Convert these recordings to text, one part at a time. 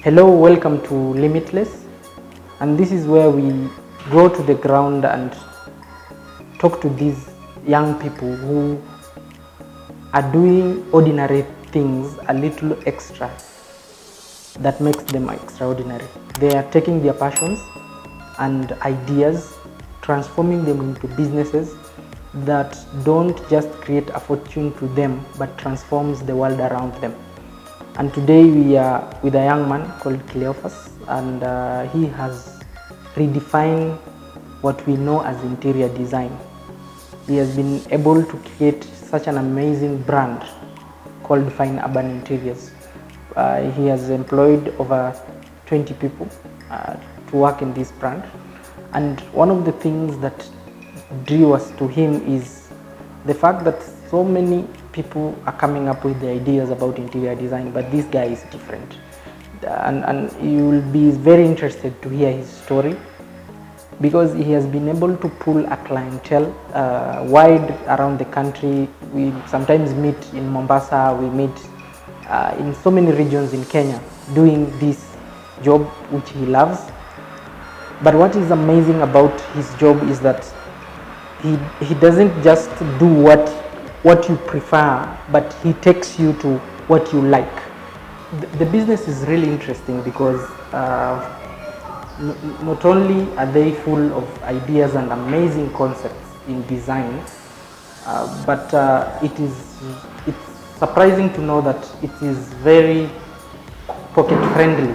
Hello, welcome to Limitless, and this is where we go to the ground and talk to these young people who are doing ordinary things a little extra that makes them extraordinary. They are taking their passions and ideas, transforming them into businesses that don't just create a fortune to them but transforms the world around them. And today we are with a young man called Cleophas, and he has redefined what we know as interior design. He has been able to create such an amazing brand called Fine Urban Interiors. He has employed over 20 people to work in this brand, and one of the things that drew us to him is the fact that so many people are coming up with the ideas about interior design, but this guy is different. And you will be very interested to hear his story, because he has been able to pull a clientele wide around the country. We sometimes meet in Mombasa, we meet in so many regions in Kenya doing this job which he loves. But what is amazing about his job is that he doesn't just do what you prefer, but he takes you to what you like. The business is really interesting because not only are they full of ideas and amazing concepts in design, but it's surprising to know that it is very pocket friendly.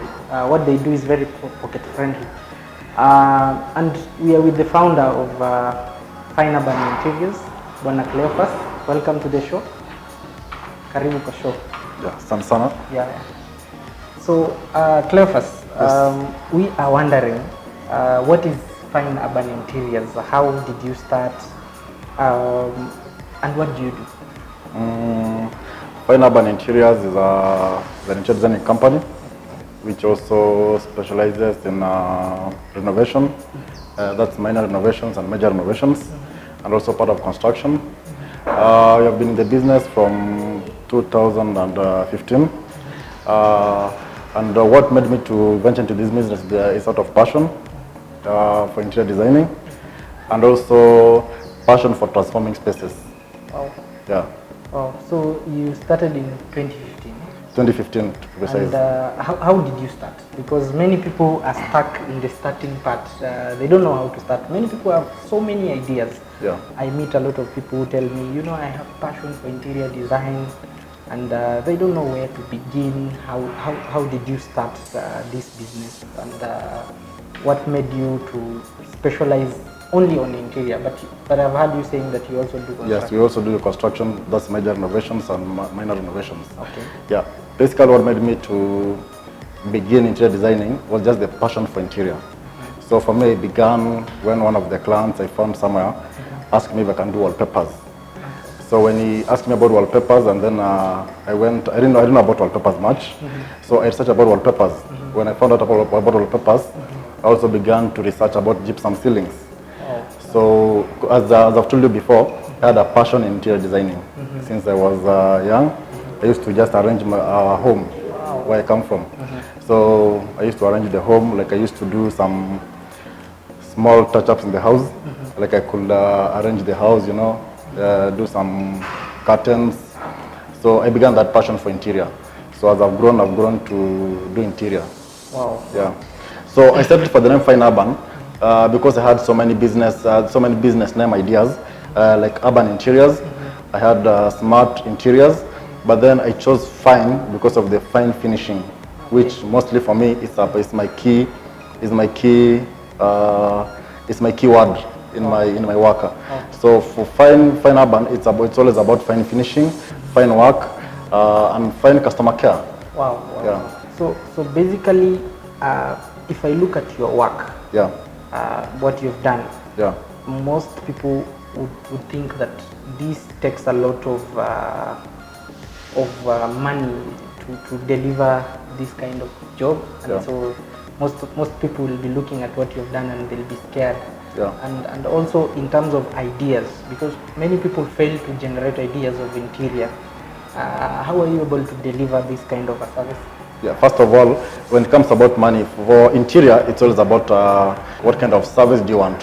What they do is very pocket friendly. And we are with the founder of Fine Urban Interiors, Bwana Cleophas. Welcome to the show. Karibu kwa show. Yeah, sana. Yeah. So, Cleophas, yes. We are wondering, what is Fine Urban Interiors? How did you start? And what do you do? Fine Urban Interiors is an interior designing company which also specializes in renovation. That's minor renovations and major renovations, and also part of construction. We have been in the business from 2015. And what made me to venture into this business is sort of passion for interior designing, and also passion for transforming spaces. Wow. Yeah. Oh, so you started in 2015? 2015 to be precise. And how did you start? Because many people are stuck in the starting part. They don't know how to start. Many people have so many ideas. Yeah. I meet a lot of people who tell me, I have passion for interior design, and they don't know where to begin. How did you start this business, and what made you to specialize only on interior? But I've heard you saying that you also do construction. Yes, we also do the construction. That's major renovations and minor renovations. Okay. Yeah. Basically, what made me to begin interior designing was just the passion for interior. Mm-hmm. So for me, it began when one of the clients I found somewhere asked me if I can do wallpapers. So when he asked me about wallpapers, and then I didn't know about wallpapers much. So I researched about wallpapers. When I found out about wallpapers, I also began to research about gypsum ceilings. So as I've told you before, I had a passion in interior designing. Since I was young. I used to just arrange my home where I come from. So I used to arrange the home, like I used to do some small touch-ups in the house. Like I could arrange the house, do some curtains. So I began that passion for interior. So as I've grown to do interior. Wow. Yeah. So I started for the name Fine Urban because I had so many business name ideas, like Urban Interiors. I had Smart Interiors, but then I chose Fine because of the fine finishing, which mostly for me is my key word in my work. So for Fine Urban, it's always about fine finishing, fine work, and fine customer care. Wow. Yeah. So basically, if I look at your work, yeah, what you've done, yeah, most people would think that this takes a lot of money to deliver this kind of job, and yeah. so most people will be looking at what you've done and they'll be scared. Yeah. And also in terms of ideas, because many people fail to generate ideas of interior. How are you able to deliver this kind of a service? Yeah, first of all, when it comes about money, for interior, it's always about what kind of service do you want,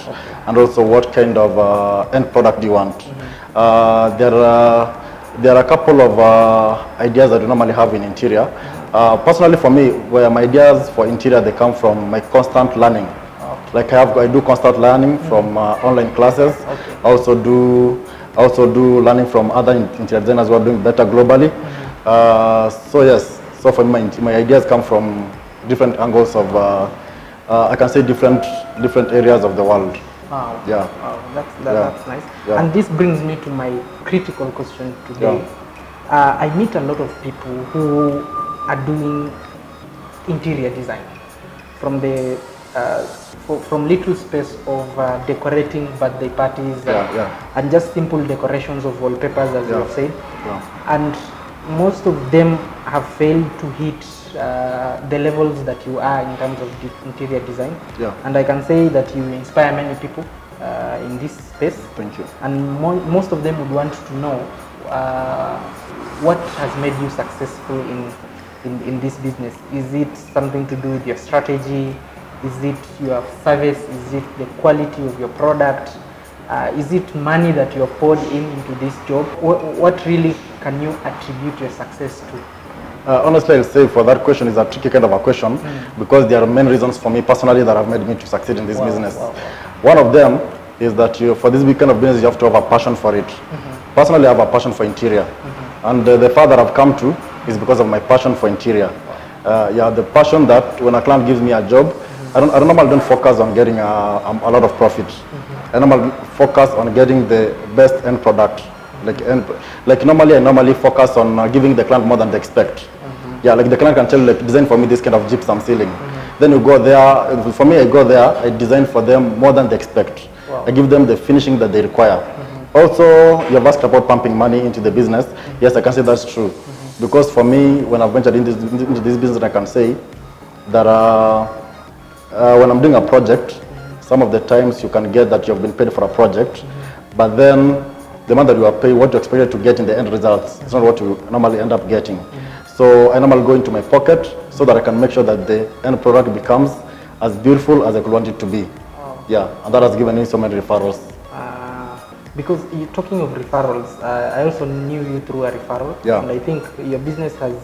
and also what kind of end product do you want. There are a couple of ideas that we normally have in interior. Personally, for me, where my ideas for interior, they come from my constant learning. Like I do constant learning from online classes. I also do learning from other interior designers who are doing better globally. So yes, so for me, my ideas come from different angles of, I can say different areas of the world. Wow. Yeah. Wow. That's nice. Yeah. And this brings me to my critical question today. I meet a lot of people who are doing interior design from the from little space of decorating birthday parties and just simple decorations of wallpapers, as you have said. And most of them have failed to hit the levels that you are in terms of interior design. And I can say that you inspire many people in this space. Thank you. And most of them would want to know what has made you successful in this business. Is it something to do with your strategy? Is it your service? Is it the quality of your product? Is it money that you have poured into this job? What really can you attribute your success to? Honestly, I'll say for that question is a tricky kind of a question because there are many reasons for me personally that have made me to succeed in this business. One of them is that for this big kind of business, you have to have a passion for it. Personally, I have a passion for interior. And the far that I've come to is because of my passion for interior. The passion that when a client gives me a job, I normally don't focus on getting a lot of profit. I normally focus on getting the best end product. Like normally, I normally focus on giving the client more than they expect. Like the client can tell, like, design for me this kind of gypsum ceiling. Then you go there. For me, I go there. I design for them more than they expect. I give them the finishing that they require. Also, you have asked about pumping money into the business. Yes, I can say that's true. Because for me, when I've ventured into this business, I can say that when I'm doing a project, some of the times you can get that you have been paid for a project, but then the amount that you are paid, what you expected to get in the end results, it's not what you normally end up getting. So I normally go into my pocket so that I can make sure that the end product becomes as beautiful as I could want it to be. And that has given me so many referrals. Because you're talking of referrals, I also knew you through a referral, and I think your business has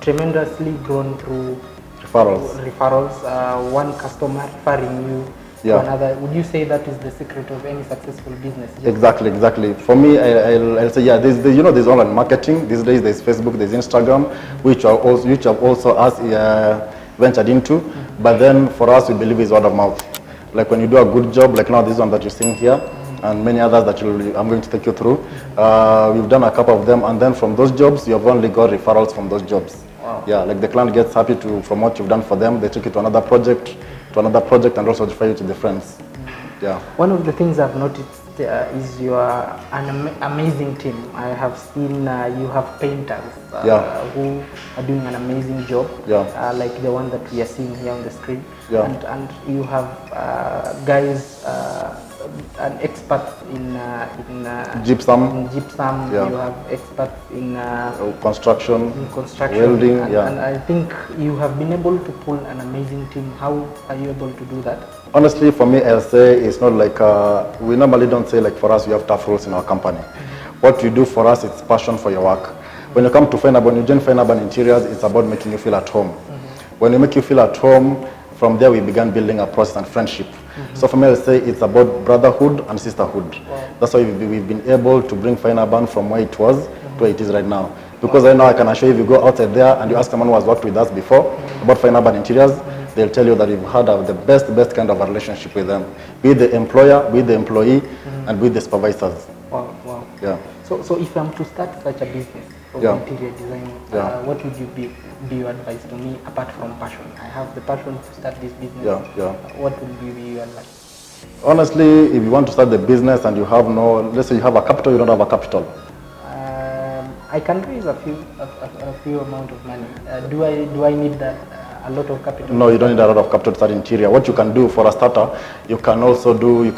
tremendously grown through referrals. One customer referring you to another. Would you say that is the secret of any successful business? Exactly. For me, I'll say there's online marketing these days. There's Facebook, there's Instagram, which have also us ventured into. But then for us, we believe is word of mouth. Like when you do a good job, like now this one that you're seeing here, and many others that I'm going to take you through. We've done a couple of them, and then from those jobs, you have only got referrals from those jobs. Like the client gets happy from what you've done for them. They take you to another project, and also refer you to the friends. One of the things I've noticed is you are an amazing team. I have seen you have painters who are doing an amazing job, like the one that we are seeing here on the screen. And you have guys, an expert in gypsum. You have experts in construction, welding, and I think you have been able to pull an amazing team. How are you able to do that? Honestly, for me, I'll say it's not like we normally don't say like for us we have tough rules in our company. What we do for us, it's passion for your work. When you come to Fine Urban, you join Fine Urban Interiors, it's about making you feel at home. When we make you feel at home, from there we began building a process and friendship. So for me, I'll say it's about brotherhood and sisterhood. That's why we've been able to bring Fine Urban from where it was to where it is right now. Because right now I can assure you, if you go outside there and you ask someone who has worked with us before about Fine Urban Interiors, they'll tell you that we've had the best kind of a relationship with them, with the employer, with the employee, and with the supervisors. Wow. So if I'm to start such a business of interior design, what would you be your advice to me apart from passion? I have the passion to start this business. What would be your advice? Honestly, if you want to start the business and you have let's say you have a capital, you don't have a capital. I can raise a few amount of money. Do I need that? A lot of capital? No, you don't need a lot of capital to start interior. What you can do for a starter, you can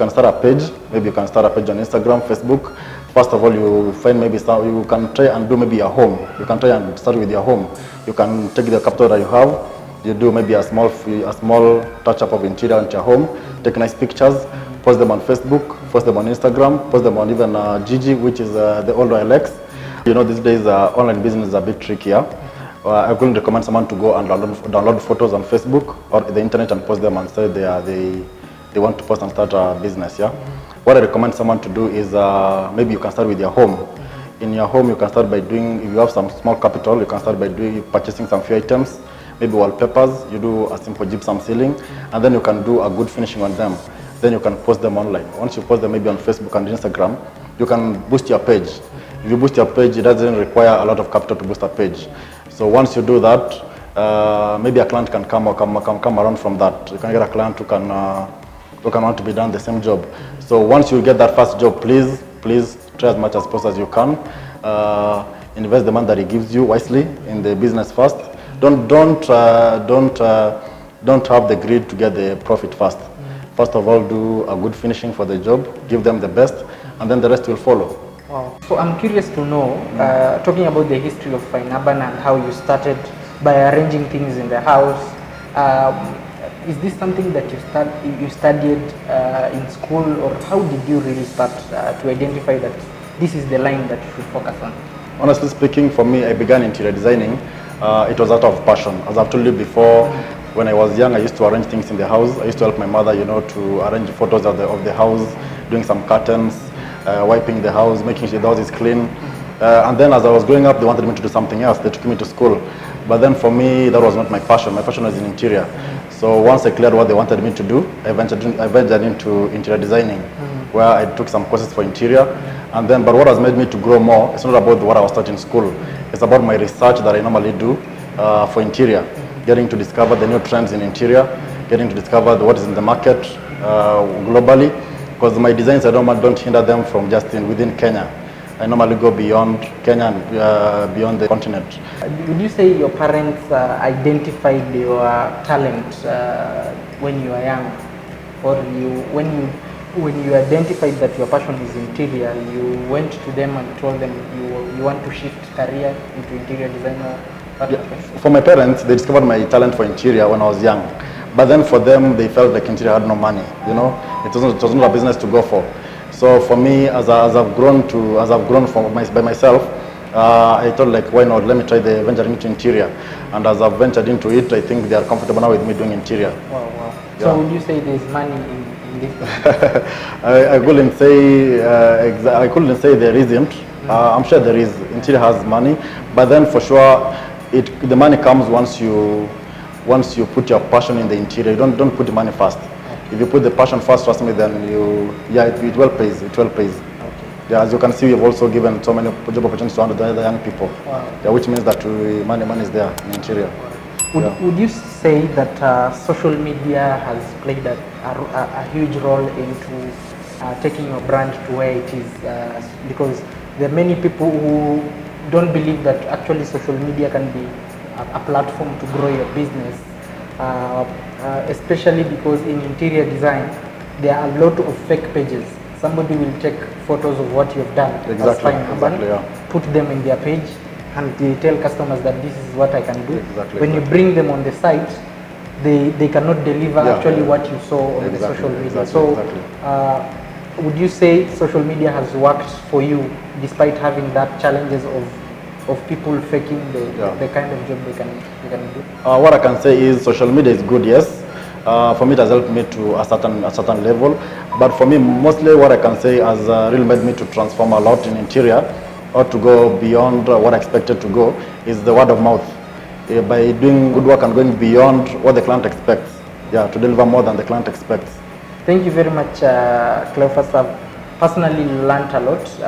start a page. Maybe you can start a page on Instagram, Facebook. First of all, you find maybe some, you can try and do maybe your home. You can try and start with your home. You can take the capital that you have. You do maybe a small touch up of interior into your home. Take nice pictures, post them on Facebook, post them on Instagram, post them on even Gigi, which is the old OLX. You know, these days online business is a bit trickier. I wouldn't recommend someone to go and download photos on Facebook or the internet and post them and say they want to post and start a business. Yeah. What I recommend someone to do is maybe you can start with your home. In your home, you can start by doing, if you have some small capital, you can start by purchasing some few items, maybe wallpapers. You do a simple gypsum ceiling, and then you can do a good finishing on them. Then you can post them online. Once you post them maybe on Facebook and Instagram, you can boost your page. If you boost your page, it doesn't require a lot of capital to boost a page. So once you do that, maybe a client can come around from that. You can get a client who can want to be done the same job. So once you get that first job, please try as much as possible as you can. Invest the money that he gives you wisely in the business first. Don't have the greed to get the profit first. First of all, do a good finishing for the job, give them the best, and then the rest will follow. Wow. So I'm curious to know, talking about the history of Fine Urban and how you started by arranging things in the house. Is this something that you studied in school, or how did you really start to identify that this is the line that you should focus on? Honestly speaking, for me, I began interior designing. It was out of passion. As I've told you before, when I was young, I used to arrange things in the house. I used to help my mother, you know, to arrange photos of the house, doing some curtains, wiping the house, making sure the house is clean. And then as I was growing up, they wanted me to do something else. They took me to school. But then for me, that was not my passion. My passion was in interior. So once I cleared what they wanted me to do, I ventured into interior designing, where I took some courses for interior. And then, but what has made me to grow more, it's not about what I was taught in school. It's about my research that I normally do for interior, getting to discover the new trends in interior, getting to discover what is in the market globally. Because my designs, I don't hinder them from just within Kenya. I normally go beyond Kenya and beyond the continent. Would you say your parents identified your talent when you were young, or when you identified that your passion is interior, you went to them and told them you want to shift career into interior designer? Yeah. For my parents, they discovered my talent for interior when I was young, but then for them, they felt like interior had no money. You know, it was not a business to go for. So for me, as I've grown by myself, I thought, like, why not? Let me try the venturing into interior. And as I've ventured into it, I think they are comfortable now with me doing interior. Wow, wow. Yeah. So would you say there's money in this? I couldn't say there isn't. I'm sure there is. Interior has money, but then for sure, the money comes once you put your passion in the interior. Don't put the money first. If you put the passion first, trust me, then it well pays. It well pays. Okay. Yeah, as you can see, we've also given so many job opportunities to other young people. Wow. Yeah, which means that money is there in interior. Would you say that social media has played a huge role into taking your brand to where it is? Because there are many people who don't believe that actually social media can be a platform to grow your business. Especially because in interior design, there are a lot of fake pages. Somebody will take photos of what you've done, exactly, yeah. Put them in their page, and they tell customers that this is what I can do. When you bring them on the site, they cannot deliver what you saw on the social media. Would you say social media has worked for you despite having that challenges of people faking the kind of job they can do? What I can say is social media is good, yes. For me, it has helped me to a certain level. But for me, mostly what I can say has really made me to transform a lot in interior, or to go beyond what I expected to go, is the word of mouth. By doing good work and going beyond what the client expects, to deliver more than the client expects. Thank you very much, Cleophas. I've personally learned a lot,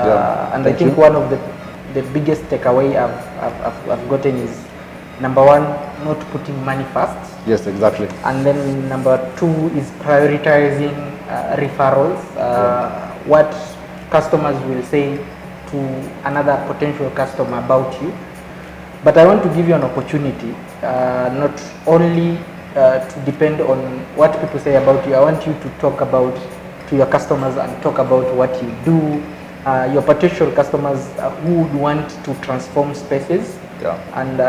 and I think one of the biggest takeaway I've gotten is, number one, not putting money first. Yes, exactly. And then number two is prioritizing referrals. What customers will say to another potential customer about you. But I want to give you an opportunity, not only to depend on what people say about you. I want you to talk to your customers and talk about what you do, your potential customers who would want to transform spaces, and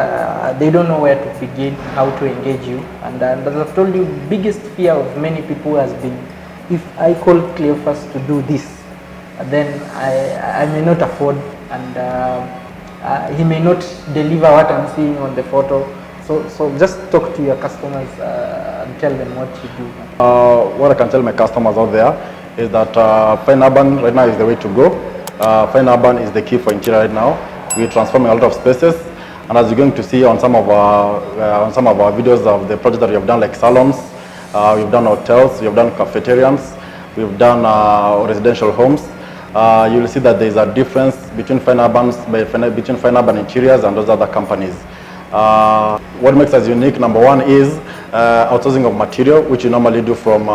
they don't know where to begin, how to engage you. And as I've told you, biggest fear of many people has been, if I call Cleophas to do this, then I may not afford, and he may not deliver what I'm seeing on the photo. So just talk to your customers and tell them what you do. What I can tell my customers out there is that Fine Urban right now is the way to go. Fine Urban is the key for interior right now. We're transforming a lot of spaces, and as you're going to see on some of our videos of the projects that we have done, like salons, we've done hotels, we've done cafeterias, we've done residential homes. You will see that there is a difference between Fine Urban Interiors and those other companies. What makes us unique, number one, is outsourcing of material, which we normally do from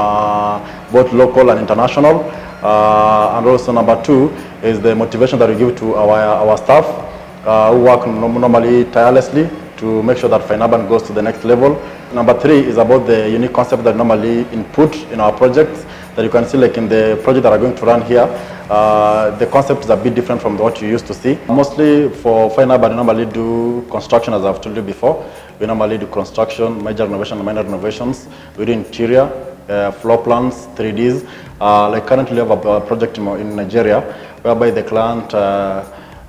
both local and international. And also number two is the motivation that we give to our staff, who work normally tirelessly to make sure that Fine Urban goes to the next level. Number three is about the unique concept that normally input in our projects, that you can see like in the project that are going to run here. The concept is a bit different from what you used to see. Mostly for Fine Urban, we normally do construction, as I've told you before. We normally do construction, major renovation and minor renovations. We do interior, floor plans, 3Ds. Like currently we have a project in Nigeria whereby the client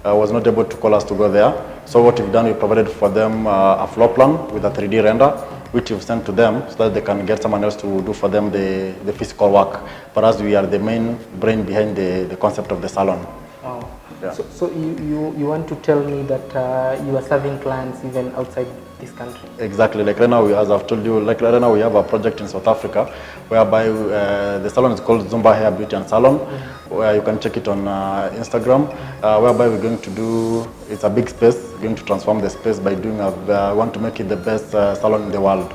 was not able to call us to go there. So what we've done, we provided for them a floor plan with a 3D render, which we've sent to them so that they can get someone else to do for them the physical work. For us, we are the main brain behind the concept of the salon. Wow. Yeah. So you want to tell me that you are serving clients even outside this country? Exactly. Like right now, as I've told you, like right now we have a project in South Africa whereby the salon is called Zumba Hair Beauty and Salon, where you can check it on Instagram, whereby we're going to do, it's a big space, we're going to transform the space by doing, want to make it the best salon in the world.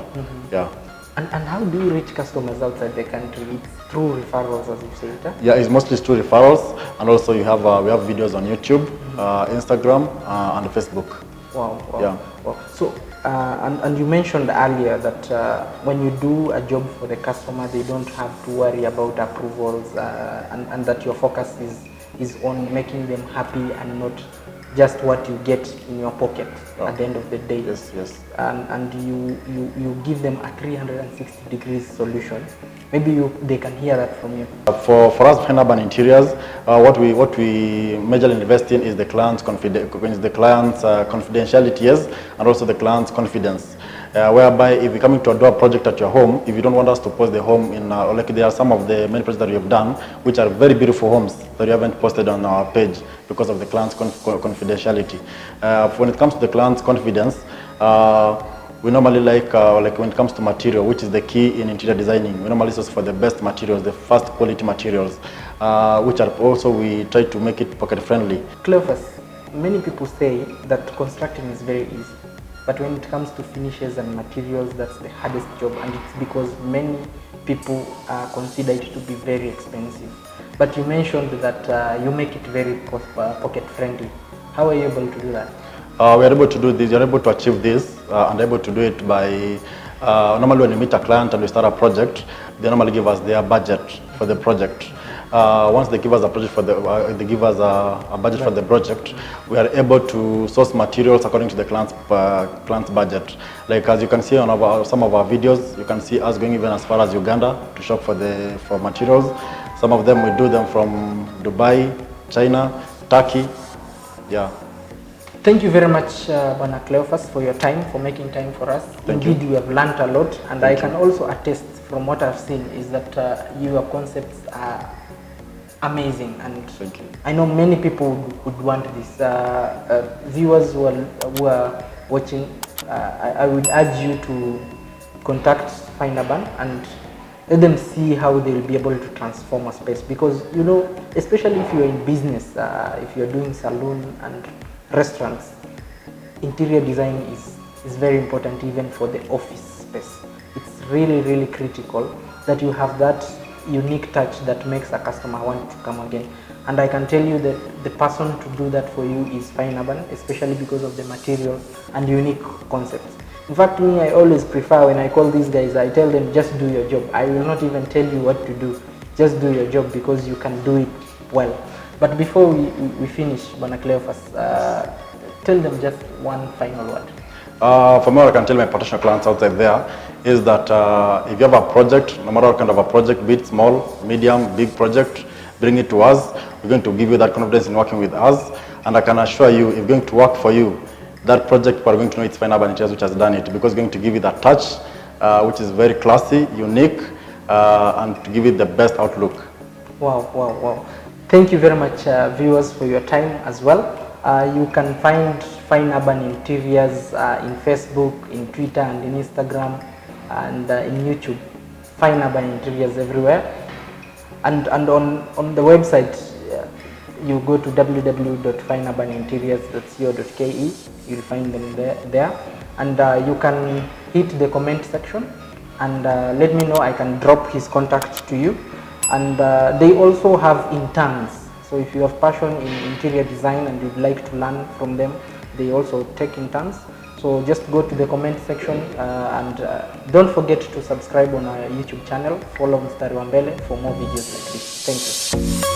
Yeah. And how do you reach customers outside the country? It's through referrals, as you say, Yeah, it's mostly through referrals, and also we have videos on YouTube, Instagram, and Facebook. Wow. Yeah. Wow. So, and you mentioned earlier that when you do a job for the customer, they don't have to worry about approvals, and that your focus is on making them happy and not just what you get in your pocket at the end of the day. Yes, yes. And you give them a 360 degrees solution. Maybe they can hear that from you. For us, Fine Urban Interiors, what we majorly invest in is the client's confidentiality, yes, and also the client's confidence. Whereby if you're coming to do a project at your home, if you don't want us to post the home in, like there are some of the many projects that we have done, which are very beautiful homes that we haven't posted on our page because of the client's confidentiality. When it comes to the client's confidence, we normally like when it comes to material, which is the key in interior designing, we normally source for the best materials, the first quality materials, which are also, we try to make it pocket friendly. Cleophas, many people say that constructing is very easy. But when it comes to finishes and materials, that's the hardest job, and it's because many people consider it to be very expensive. But you mentioned that you make it very pocket friendly. How are you able to do that? We are able to do this, we are able to achieve this, and able to do it by, normally when you meet a client and we start a project, they normally give us their budget for the project. Once they give us a project for they give us a budget for the project, we are able to source materials according to the client's budget. Like as you can see on some of our videos, you can see us going even as far as Uganda to shop for materials. Some of them we do them from Dubai, China, Turkey. Yeah. Thank you very much, Bwana Cleophas, for your time, for making time for us. Indeed, we have learned a lot, and I can also attest from what I've seen is that your concepts are amazing, and I know many people would want this. Viewers who are watching, I would urge you to contact Fine Urban and let them see how they will be able to transform a space, because you know, especially if you're in business, if you're doing saloon and restaurants, interior design is very important even for the office space. It's really critical that you have that unique touch that makes a customer want to come again. And I can tell you that the person to do that for you is Fine Urban, especially because of the material and unique concepts. In fact, me, I always prefer when I call these guys, I tell them just do your job. I will not even tell you what to do. Just do your job because you can do it well. But before we finish, Bwana Cleophas, tell them just one final word. For me, what I can tell my potential clients outside there is that if you have a project, no matter what kind of a project, be it small, medium, big project, bring it to us. We're going to give you that confidence in working with us. And I can assure you, if it's going to work for you, that project, we're going to know it's Fine Urban Interiors which has done it, because it's going to give you that touch, which is very classy, unique, and to give it the best outlook. Wow, wow, wow. Thank you very much, viewers, for your time as well. You can find Fine Urban Interiors in Facebook, in Twitter, and in Instagram, and in YouTube. Fine Urban Interiors everywhere. And on the website, you go to www.fineurbaninteriors.co.ke. You'll find them there. And you can hit the comment section and let me know. I can drop his contact to you. And they also have interns. So if you have passion in interior design and you'd like to learn from them, they also take interns. So just go to the comment section and don't forget to subscribe on our YouTube channel. Follow Mstari wa Mbele for more videos like this. Thank you.